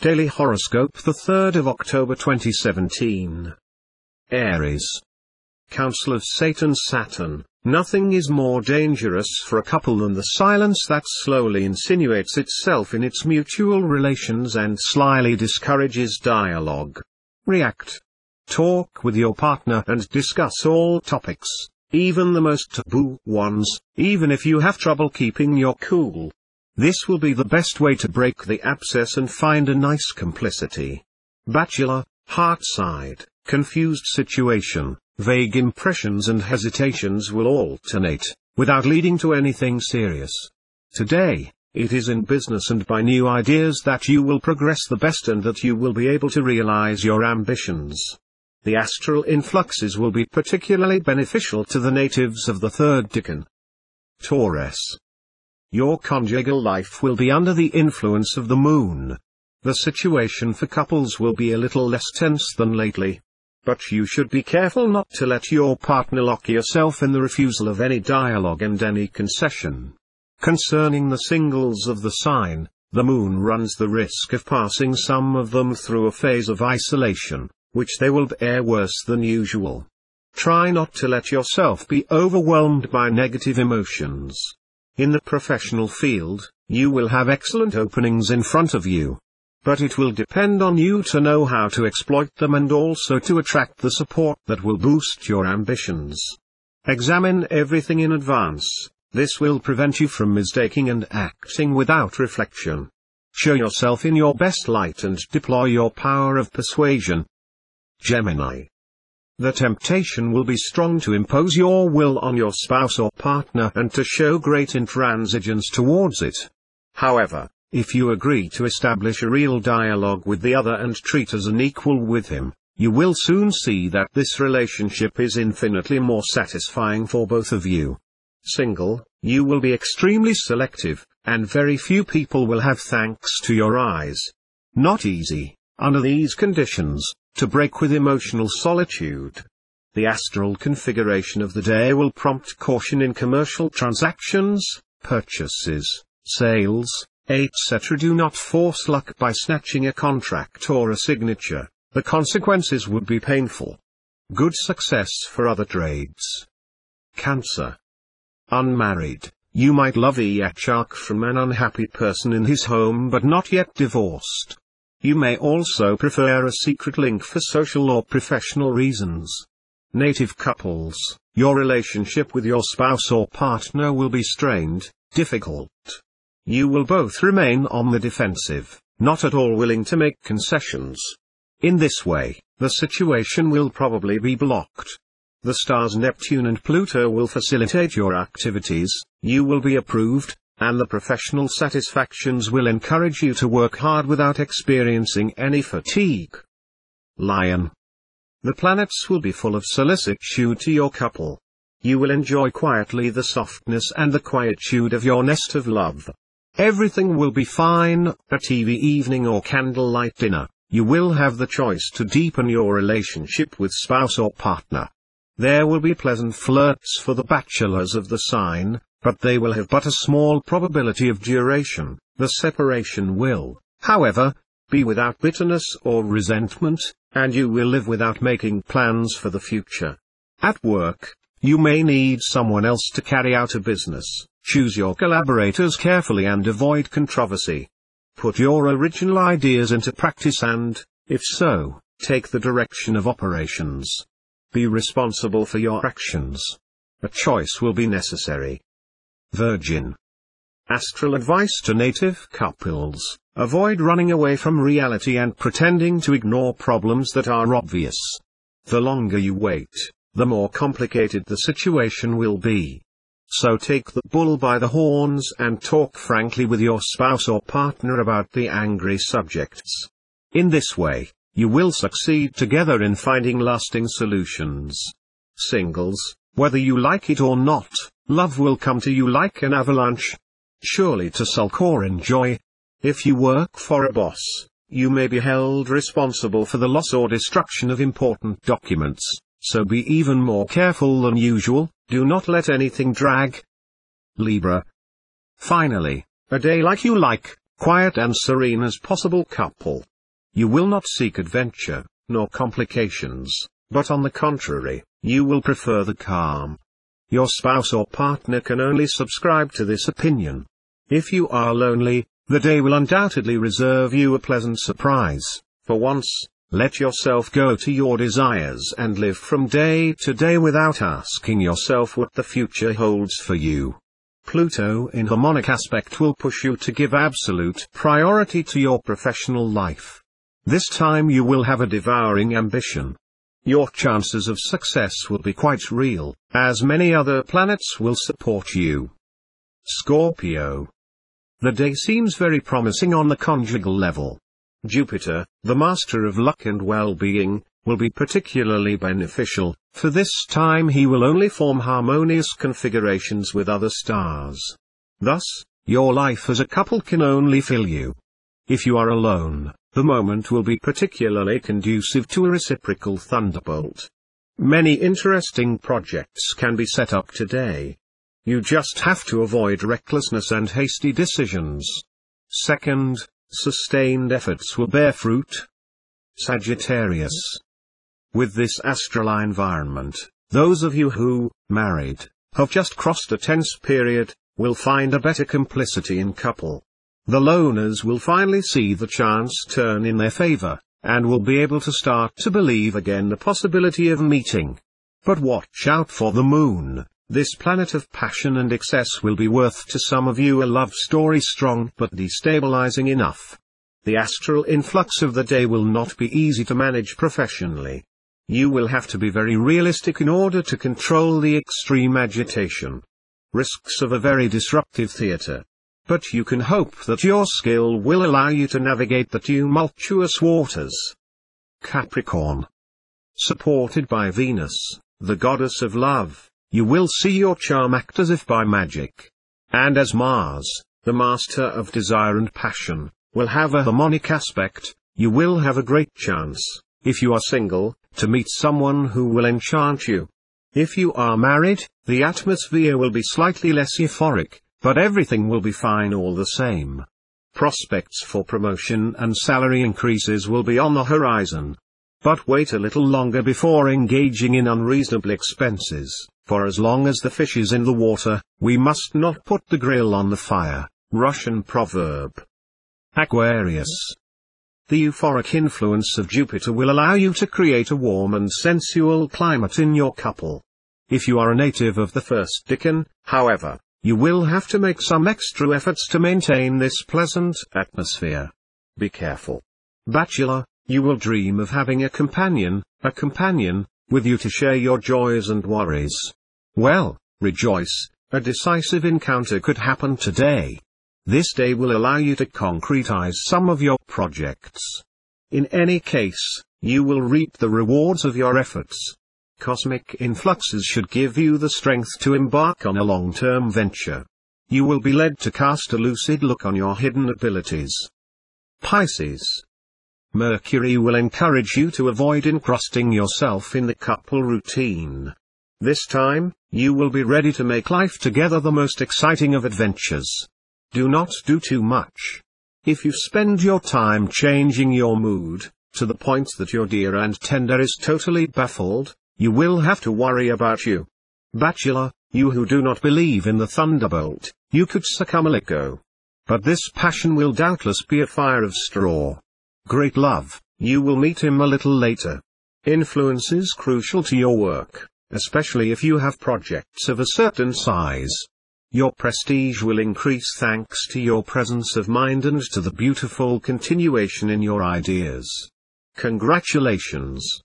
Daily Horoscope, the 3rd of October 2017. Aries. Counsel of Saturn. Nothing is more dangerous for a couple than the silence that slowly insinuates itself in its mutual relations and slyly discourages dialogue. React. Talk with your partner and discuss all topics, even the most taboo ones, even if you have trouble keeping your cool. This will be the best way to break the abscess and find a nice complicity. Bachelor, heart side, confused situation, vague impressions and hesitations will alternate, without leading to anything serious. Today, it is in business and by new ideas that you will progress the best and that you will be able to realize your ambitions. The astral influxes will be particularly beneficial to the natives of the 3rd decan. Taurus. Your conjugal life will be under the influence of the moon. The situation for couples will be a little less tense than lately. But you should be careful not to let your partner lock yourself in the refusal of any dialogue and any concession. Concerning the singles of the sign, the moon runs the risk of passing some of them through a phase of isolation, which they will bear worse than usual. Try not to let yourself be overwhelmed by negative emotions. In the professional field, you will have excellent openings in front of you. But it will depend on you to know how to exploit them and also to attract the support that will boost your ambitions. Examine everything in advance. This will prevent you from mistaking and acting without reflection. Show yourself in your best light and deploy your power of persuasion. Gemini. The temptation will be strong to impose your will on your spouse or partner and to show great intransigence towards it. However, if you agree to establish a real dialogue with the other and treat as an equal with him, you will soon see that this relationship is infinitely more satisfying for both of you. Single, you will be extremely selective, and very few people will have thanks to your eyes. Not easy, under these conditions, to break with emotional solitude. The astral configuration of the day will prompt caution in commercial transactions, purchases, sales, etc. Do not force luck by snatching a contract or a signature. The consequences would be painful. Good success for other trades. Cancer. Unmarried, you might love a shark from an unhappy person in his home but not yet divorced. You may also prefer a secret link for social or professional reasons. Native couples, your relationship with your spouse or partner will be strained, difficult. You will both remain on the defensive, not at all willing to make concessions. In this way, the situation will probably be blocked. The stars Neptune and Pluto will facilitate your activities, you will be approved, and the professional satisfactions will encourage you to work hard without experiencing any fatigue. Lion. The planets will be full of solicitude to your couple. You will enjoy quietly the softness and the quietude of your nest of love. Everything will be fine. A TV evening or candlelight dinner, you will have the choice to deepen your relationship with spouse or partner. There will be pleasant flirts for the bachelors of the sign, but they will have but a small probability of duration. The separation will, however, be without bitterness or resentment, and you will live without making plans for the future. At work, you may need someone else to carry out a business. Choose your collaborators carefully and avoid controversy. Put your original ideas into practice and, if so, take the direction of operations. Be responsible for your actions. A choice will be necessary. Virgin. Astral advice to native couples: avoid running away from reality and pretending to ignore problems that are obvious. The longer you wait, the more complicated the situation will be. So take the bull by the horns and talk frankly with your spouse or partner about the angry subjects. In this way, you will succeed together in finding lasting solutions. Singles, whether you like it or not, love will come to you like an avalanche. Surely to sulk or enjoy. If you work for a boss, you may be held responsible for the loss or destruction of important documents, so be even more careful than usual. Do not let anything drag. Libra. Finally, a day like you like, quiet and serene as possible couple. You will not seek adventure, nor complications, but on the contrary, you will prefer the calm. Your spouse or partner can only subscribe to this opinion. If you are lonely, the day will undoubtedly reserve you a pleasant surprise. For once, let yourself go to your desires and live from day to day without asking yourself what the future holds for you. Pluto in harmonic aspect will push you to give absolute priority to your professional life. This time you will have a devouring ambition. Your chances of success will be quite real, as many other planets will support you. Scorpio. The day seems very promising on the conjugal level. Jupiter, the master of luck and well-being, will be particularly beneficial, for this time he will only form harmonious configurations with other stars. Thus, your life as a couple can only fill you. If you are alone, the moment will be particularly conducive to a reciprocal thunderbolt. Many interesting projects can be set up today. You just have to avoid recklessness and hasty decisions. Second, sustained efforts will bear fruit. Sagittarius. With this astral environment, those of you who, married, have just crossed a tense period, will find a better complicity in couple. The loners will finally see the chance turn in their favor, and will be able to start to believe again the possibility of meeting. But watch out for the moon. This planet of passion and excess will be worth to some of you a love story strong but destabilizing enough. The astral influx of the day will not be easy to manage professionally. You will have to be very realistic in order to control the extreme agitation. Risks of a very disruptive theater. But you can hope that your skill will allow you to navigate the tumultuous waters. Capricorn. Supported by Venus, the goddess of love, you will see your charm act as if by magic. And as Mars, the master of desire and passion, will have a harmonic aspect, you will have a great chance, if you are single, to meet someone who will enchant you. If you are married, the atmosphere will be slightly less euphoric, but everything will be fine all the same. Prospects for promotion and salary increases will be on the horizon. But wait a little longer before engaging in unreasonable expenses, for as long as the fish is in the water, we must not put the grill on the fire. Russian proverb. Aquarius. The euphoric influence of Jupiter will allow you to create a warm and sensual climate in your couple. If you are a native of the first decan, however, you will have to make some extra efforts to maintain this pleasant atmosphere. Be careful. Bachelor, you will dream of having a companion, with you to share your joys and worries. Well, rejoice, a decisive encounter could happen today. This day will allow you to concretize some of your projects. In any case, you will reap the rewards of your efforts. Cosmic influxes should give you the strength to embark on a long-term venture. You will be led to cast a lucid look on your hidden abilities. Pisces. Mercury will encourage you to avoid encrusting yourself in the couple routine. This time, you will be ready to make life together the most exciting of adventures. Do not do too much. If you spend your time changing your mood, to the point that your dear and tender is totally baffled, you will have to worry about you. Bachelor, you who do not believe in the thunderbolt, you could succumb a little. But this passion will doubtless be a fire of straw. Great love, you will meet him a little later. Influence is crucial to your work, especially if you have projects of a certain size. Your prestige will increase thanks to your presence of mind and to the beautiful continuation in your ideas. Congratulations.